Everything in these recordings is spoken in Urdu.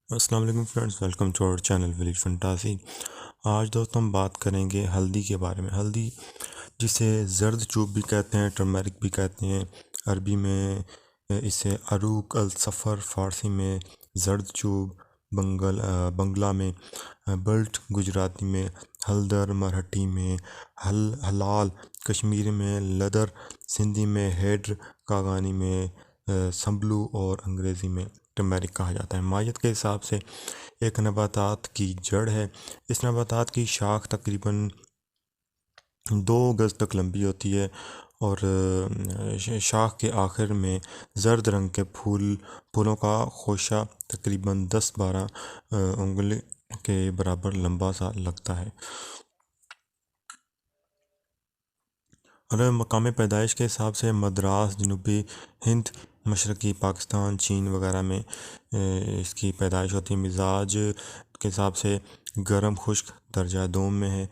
السلام علیکم فرینڈس، ویلکم ٹو اور چینل ولیج فنٹاسی۔ آج دوستوں ہم بات کریں گے ہلدی کے بارے میں۔ ہلدی جسے زرد چوب بھی کہتے ہیں، ٹرمرک بھی کہتے ہیں، عربی میں اسے عروق الصفر، فارسی میں زرد چوب، بنگلہ میں بلٹ، گجراتی میں ہلدر، مرہٹی میں ہلال، کشمیری میں لدر، سندھی میں ہیڈر، کاغانی میں سمبلو اور انگریزی میں ٹرمرک کہا جاتا ہے۔ ماہیت کے حساب سے ایک نباتات کی جڑ ہے۔ اس نباتات کی شاخ تقریباً 2 گز تک لمبی ہوتی ہے اور شاخ کے آخر میں زرد رنگ کے پھولوں کا خوشہ تقریباً 10-12 انگلی کے برابر لمبا سا لگتا ہے۔ اور مقام پیدائش کے حساب سے مدراس، جنوبی ہند، مشرقی پاکستان، چین وغیرہ میں اس کی پیدائش ہوتی ہے۔ مزاج کے حساب سے گرم خشک درجہ دوم میں ہے۔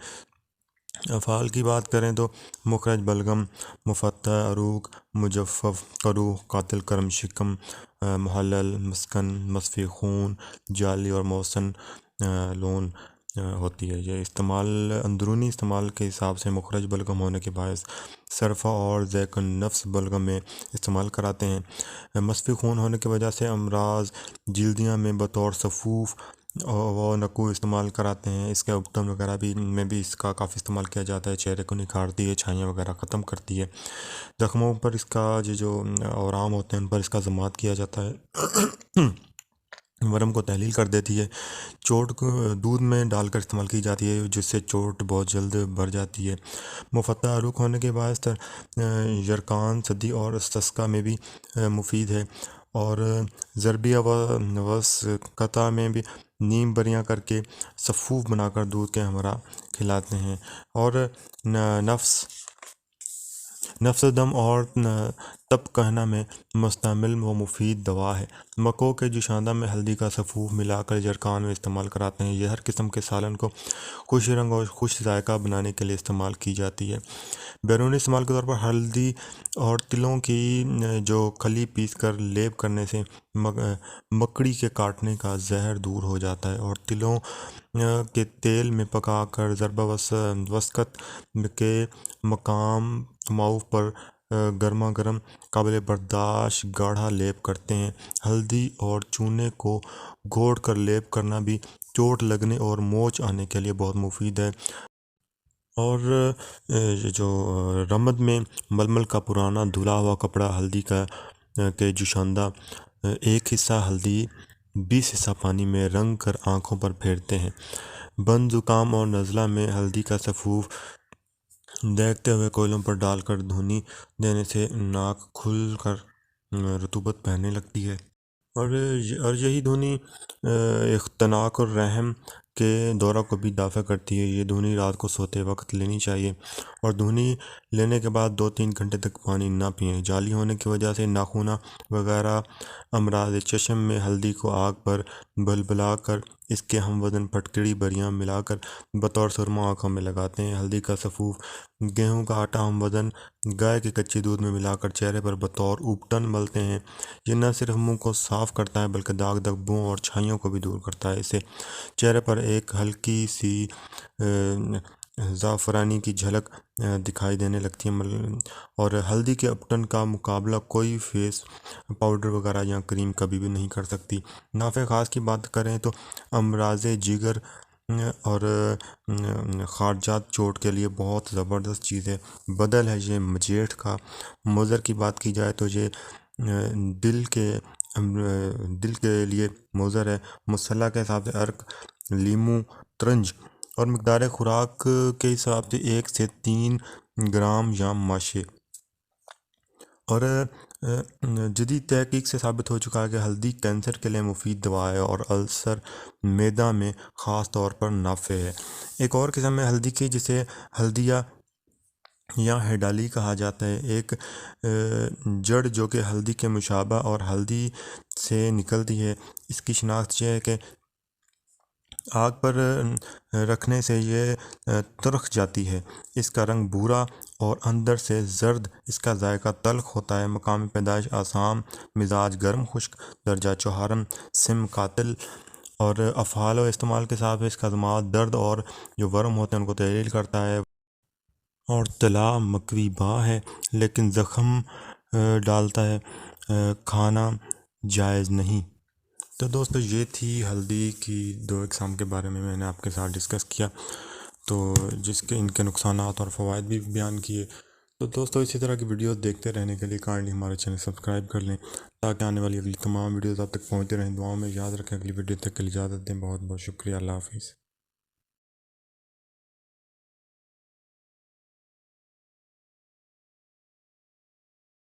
افعال کی بات کریں تو مخرج بلغم، مفتح، عروق، مجفف، قروح، قاتل کرم شکم، محلل، مسکن، مصفی خون، جعلی اور موسن لون ہوتی ہے۔ یہ استعمال اندرونی استعمال کے حساب سے مخرج بلغم ہونے کے باعث صرفہ اور ذیق النفس بلغم میں استعمال کراتے ہیں۔ مصفی خون ہونے کی وجہ سے امراض جلدیاں میں بطور صفوف و نکو استعمال کراتے ہیں۔ اس کے اپٹم وغیرہ میں بھی اس کا کافی استعمال کیا جاتا ہے۔ چہرے کو نکھارتی ہے، چھائیاں وغیرہ ختم کرتی ہے۔ زخموں پر اس کا جو اورام ہوتے ہیں ان پر اس کا ضماد کیا جاتا ہے۔ ورم کو تحلیل کر دیتی ہے۔ چوٹ کو دودھ میں ڈال کر استعمال کی جاتی ہے، جس سے چوٹ بہت جلد بھر جاتی ہے۔ مفتح عروق ہونے کے باعث یرقان، صدی اور استسقاء میں بھی مفید ہے۔ اور ضربیہ وسقطہ میں بھی نیم بریاں کر کے صفوف بنا کر دودھ کے ہمراہ کھلاتے ہیں۔ اور نفس دم اور تب کہنا میں مستعمل و مفید دوا ہے۔ مکو کے جوشاندہ میں ہلدی کا صفوف ملا کر جرکان میں استعمال کراتے ہیں۔ یہ ہر قسم کے سالن کو خوش رنگ اور خوش ذائقہ بنانے کے لیے استعمال کی جاتی ہے۔ بیرونی استعمال کے طور پر ہلدی اور تلوں کی جو کھلی پیس کر لیپ کرنے سے مکڑی کے کاٹنے کا زہر دور ہو جاتا ہے۔ اور تلوں کے تیل میں پکا کر ضربہ وسقط کے مقام معاف پر گرما گرم قابل برداشت گاڑھا لیپ کرتے ہیں۔ ہلدی اور چونے کو گھوڑ کر لیپ کرنا بھی چوٹ لگنے اور موچ آنے کے لیے بہت مفید ہے۔ اور جو رمد میں ململ کا پرانا دھلا ہوا کپڑا ہلدی کے جوشاندہ 1 حصہ ہلدی 20 حصہ پانی میں رنگ کر آنکھوں پر پھیرتے ہیں۔ بند، زکام اور نزلہ میں ہلدی کا صفوف دیکھتے ہوئے کوئلوں پر ڈال کر دھونی دینے سے ناک کھل کر رطوبت بہنے لگتی ہے۔ اور یہی دھونی اختناق اور رحم کے دورہ کو بھی دافع کرتی ہے۔ یہ دھونی رات کو سوتے وقت لینی چاہیے اور دھونی لینے کے بعد 2-3 گھنٹے تک پانی نہ پئیں۔ جعلی ہونے کی وجہ سے ناخونہ وغیرہ امراض چشم میں ہلدی کو آگ پر بلبلا کر اس کے ہم وزن پھٹکڑی بریاں ملا کر بطور سرما آنکھوں میں لگاتے ہیں۔ ہلدی کا صفوف گیہوں کا آٹا ہم وزن گائے کے کچے دودھ میں ملا کر چہرے پر بطور اوبٹن ملتے ہیں۔ یہ نہ صرف منہ کو صاف کرتا ہے بلکہ داغ، دھبوں اور چھائیوں کو بھی دور کرتا ہے۔ اسے چہرے پر ایک ہلکی سی زعفرانی کی جھلک دکھائی دینے لگتی ہے۔ اور ہلدی کے اپٹن کا مقابلہ کوئی فیس پاؤڈر وغیرہ یا کریم کبھی بھی نہیں کر سکتی۔ نافع خاص کی بات کریں تو امراض جگر اور خارجات چوٹ کے لیے بہت زبردست چیز ہے۔ بدل ہے یہ مجیٹھ کا۔ مضر کی بات کی جائے تو یہ دل کے لیے مضر ہے۔ مصالحہ کے حساب سے ارک، لیموں، ترنج اور مقدار خوراک کے حساب سے 1 سے 3 گرام یا ماشے۔ اور جدید تحقیق سے ثابت ہو چکا ہے کہ ہلدی کینسر کے لیے مفید دوا ہے اور السر معدہ میں خاص طور پر نافع ہے۔ ایک اور قسم ہے ہلدی کی جسے ہلدیہ یا ہیڈالی کہا جاتا ہے۔ ایک جڑ جو کہ ہلدی کے مشابہ اور ہلدی سے نکلتی ہے۔ اس کی شناخت یہ ہے کہ آگ پر رکھنے سے یہ ترخ جاتی ہے۔ اس کا رنگ بھورا اور اندر سے زرد، اس کا ذائقہ تلخ ہوتا ہے۔ مقام پیدائش آسام، مزاج گرم خشک، درجہ چہارم، سم قاتل اور افعال و استعمال کے ساتھ اس کا ضماد درد اور جو ورم ہوتے ہیں ان کو تحلیل کرتا ہے، اور طلا مکوی با ہے لیکن زخم ڈالتا ہے، کھانا جائز نہیں۔ تو دوستو یہ تھی ہلدی کی 2 اقسام کے بارے میں نے آپ کے ساتھ ڈسکس کیا، تو جس کے ان کے نقصانات اور فوائد بھی بیان کیے۔ تو دوستو اسی طرح کی ویڈیوز دیکھتے رہنے کے لیے کائنڈلی ہمارے چینل سبسکرائب کر لیں تاکہ آنے والی اگلی تمام ویڈیوز آپ تک پہنچتے رہیں۔ دعاؤں میں یاد رکھیں، اگلی ویڈیو تک کے لیے اجازت دیں۔ بہت بہت شکریہ، اللہ حافظ۔